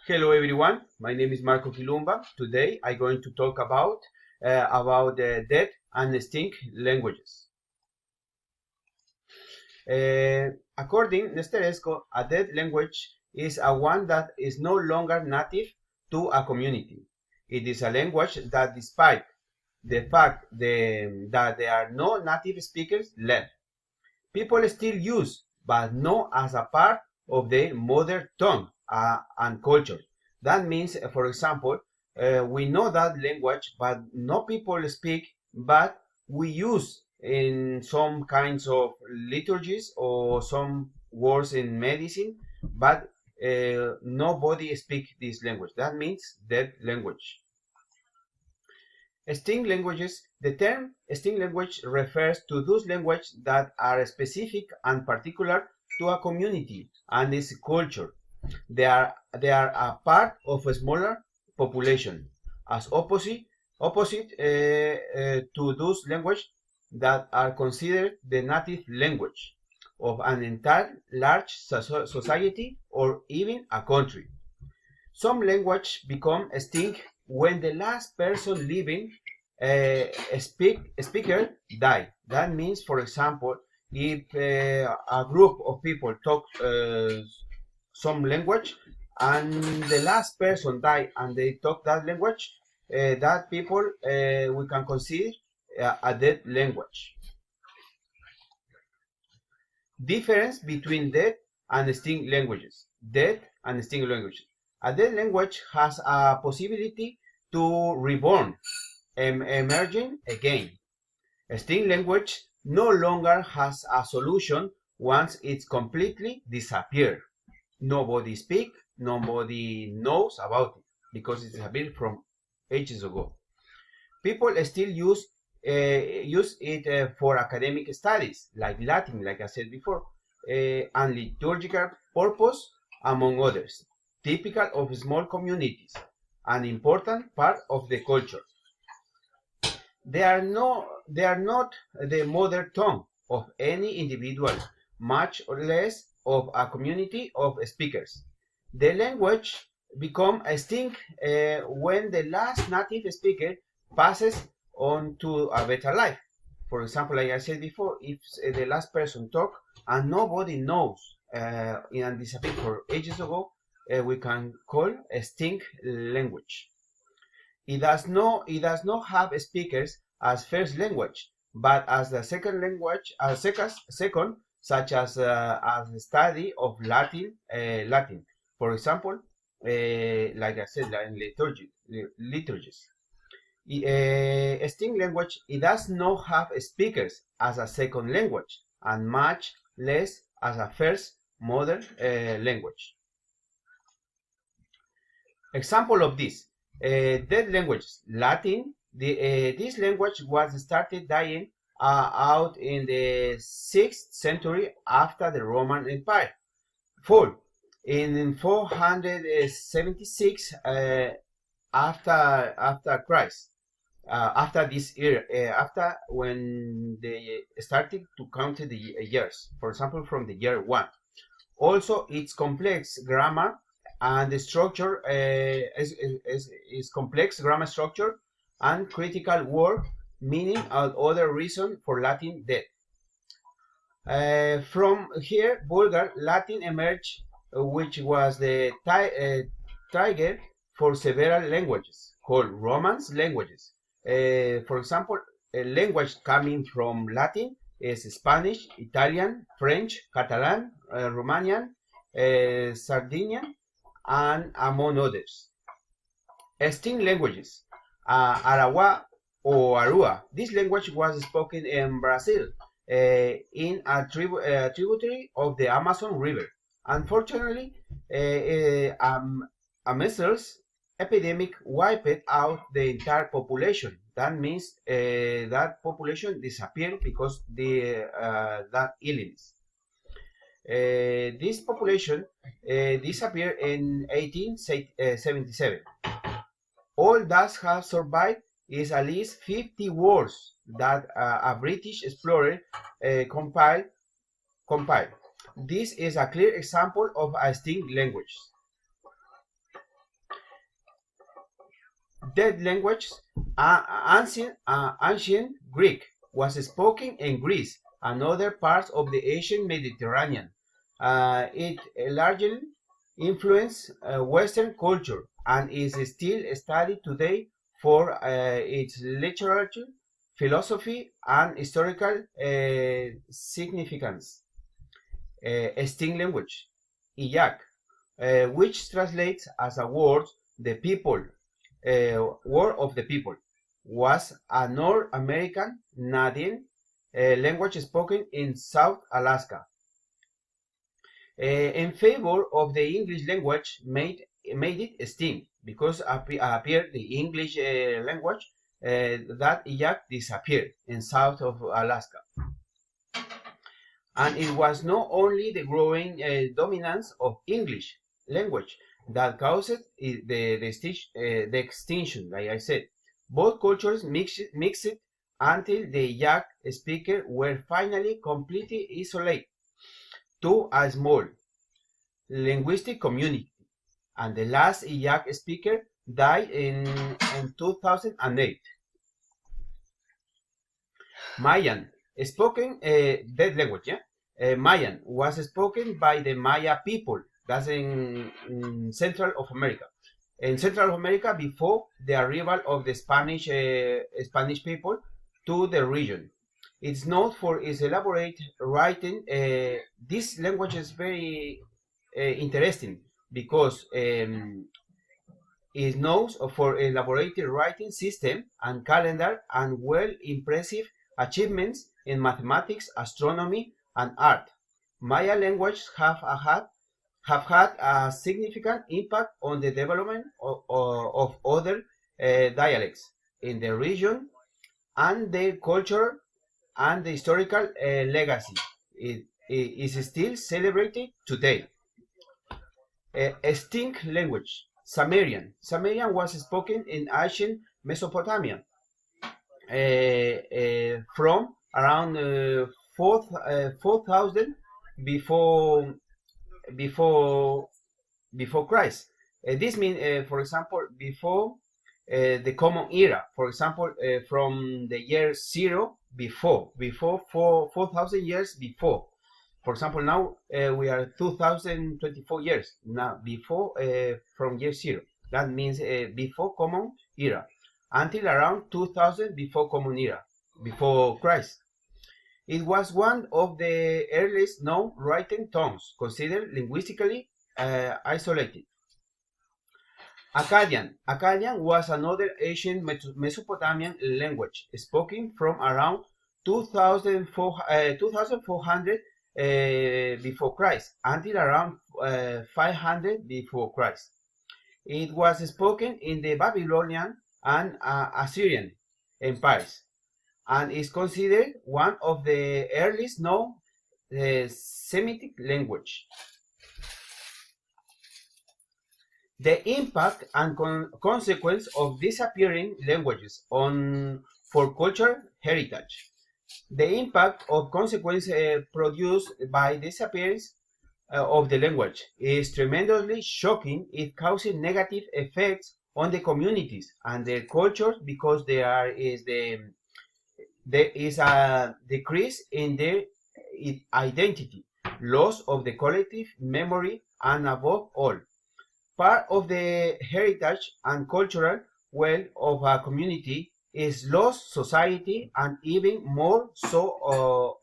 Hello everyone, my name is Marco Quilumba. Today I'm going to talk about dead and extinct languages. According to Nesteresco, a dead language is a one that is no longer native to a community. It is a language that, despite the fact that there are no native speakers left, people still use, but not as a part of their mother tongue and culture. That means, for example, we know that language, but no people speak, but we use in some kinds of liturgies or some words in medicine, but nobody speak this language. That means dead language. Extinct languages. The term extinct language refers to those languages that are specific and particular to a community and its culture. They are a part of a smaller population, as opposite to those languages that are considered the native language of an entire large society or even a country. Some language become extinct when the last person living speaker die. That means, for example, if a group of people talk some language and the last person die and they talk that language, that people we can consider a dead language. Difference between dead and extinct languages. Dead and extinct languages. A dead language has a possibility to reborn, emerging again. Extinct language no longer has a solution once it's completely disappeared. Nobody speaks, nobody knows about it because it disappeared from ages ago. People still use it for academic studies, like Latin, like I said before, and liturgical purpose, among others, typical of small communities, an important part of the culture. They are not the mother tongue of any individual, much less of a community of speakers. The language becomes extinct when the last native speaker passes on to a better life. For example, like I said before, if the last person talk and nobody knows and disappeared for ages ago, we can call extinct language. It does not have speakers as first language, but as the second language, second, such as the study of Latin. For example, like I said, in liturgies. Extinct language, it does not have speakers as a second language, and much less as a first modern language. Example of this. Dead languages. Latin. This language was started dying out in the 6th century after the Roman Empire fall. In 476 after Christ. After this year, after when they started to count the years, for example, from the year 1. Also, its complex grammar and the structure is complex grammar structure and critical word meaning and other reason for Latin death. From here, Vulgar Latin emerged, which was the trigger for several languages called Romance languages. For example, a language coming from Latin is Spanish, Italian, French, Catalan, Romanian, Sardinian, and among others. Extinct languages. Arawa or Arua. This language was spoken in Brazil in a tributary of the Amazon River. Unfortunately, a measles epidemic wiped out the entire population. That means that population disappeared because that illness. This population disappeared in 1877. All that have survived is at least 50 words that a British explorer compiled. This is a clear example of a extinct language. Dead language, ancient Greek, was spoken in Greece and other parts of the Asian Mediterranean. It largely influenced Western culture and is still studied today for its literature, philosophy, and historical significance. Extinct language, Iyak, which translates as a word the people, word of the people, was a North American Nadian language spoken in South Alaska. In favor of the English language made it extinct because appeared the English language that Iyak disappeared in south of Alaska. And it was not only the growing dominance of English language that caused the extinction, like I said. Both cultures mixed until the Yak speakers were finally completely isolated to a small linguistic community, and the last Yak speaker died in 2008. Mayan, spoken dead language, yeah? Mayan was spoken by the Maya people, that's in Central of America. In Central America before the arrival of the Spanish people to the region. It's known for its elaborate writing. This language is very interesting because it known for elaborated writing system and calendar and well impressive achievements in mathematics, astronomy, and art. Maya languages have had a significant impact on the development of other dialects in the region and their culture and the historical legacy. It is still celebrated today. Extinct language, Sumerian. Sumerian was spoken in ancient Mesopotamia from around 4000 before Christ. This means, for example, before the Common Era. For example, from the year 0 before 4,000 years before. For example, now we are 2024 years now before from year 0. That means before Common Era until around 2000 before Common Era, before Christ. It was one of the earliest known written tongues, considered linguistically isolated. Akkadian. Akkadian was another ancient Mesopotamian language spoken from around 2400 before Christ until around 500 before Christ. It was spoken in the Babylonian and Assyrian empires, and is considered one of the earliest known Semitic language. The impact and consequence of disappearing languages for cultural heritage. The impact of consequence produced by disappearance of the language is tremendously shocking. It causes negative effects on the communities and their cultures because there is a decrease in their identity, loss of the collective memory, and above all, part of the heritage and cultural wealth of a community is lost society and even more so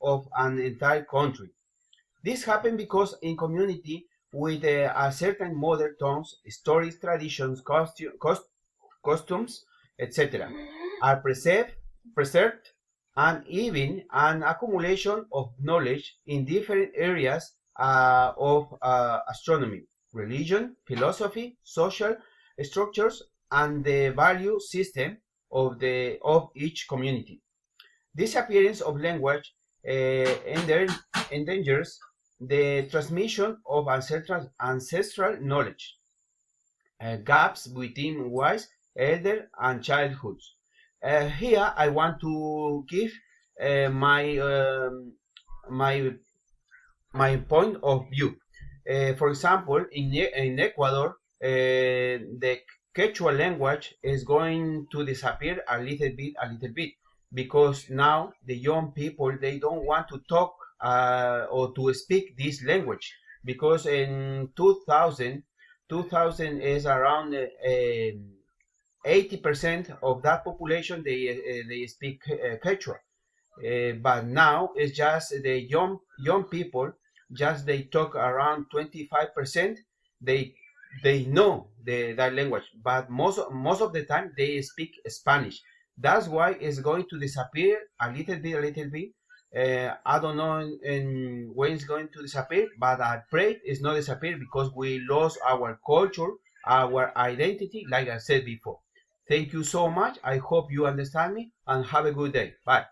of an entire country. This happens because in community with a certain mother tongues, stories, traditions, customs, etc. are preserved, and even an accumulation of knowledge in different areas of astronomy, religion, philosophy, social structures, and the value system of each community. Disappearance of language endangers the transmission of ancestral knowledge, gaps between wise, elder, and childhoods. Here, I want to give my point of view. For example, in Ecuador, the Quechua language is going to disappear a little bit, because now the young people, they don't want to talk or to speak this language, because in 2000 is around 80% of that population, they speak Quechua. But now it's just the young people, just they talk around 25%. They know that language, but most of the time they speak Spanish. That's why it's going to disappear a little bit. I don't know when it's going to disappear, but I pray it's not disappear, because we lost our culture, our identity, like I said before. Thank you so much. I hope you understand me, and have a good day. Bye.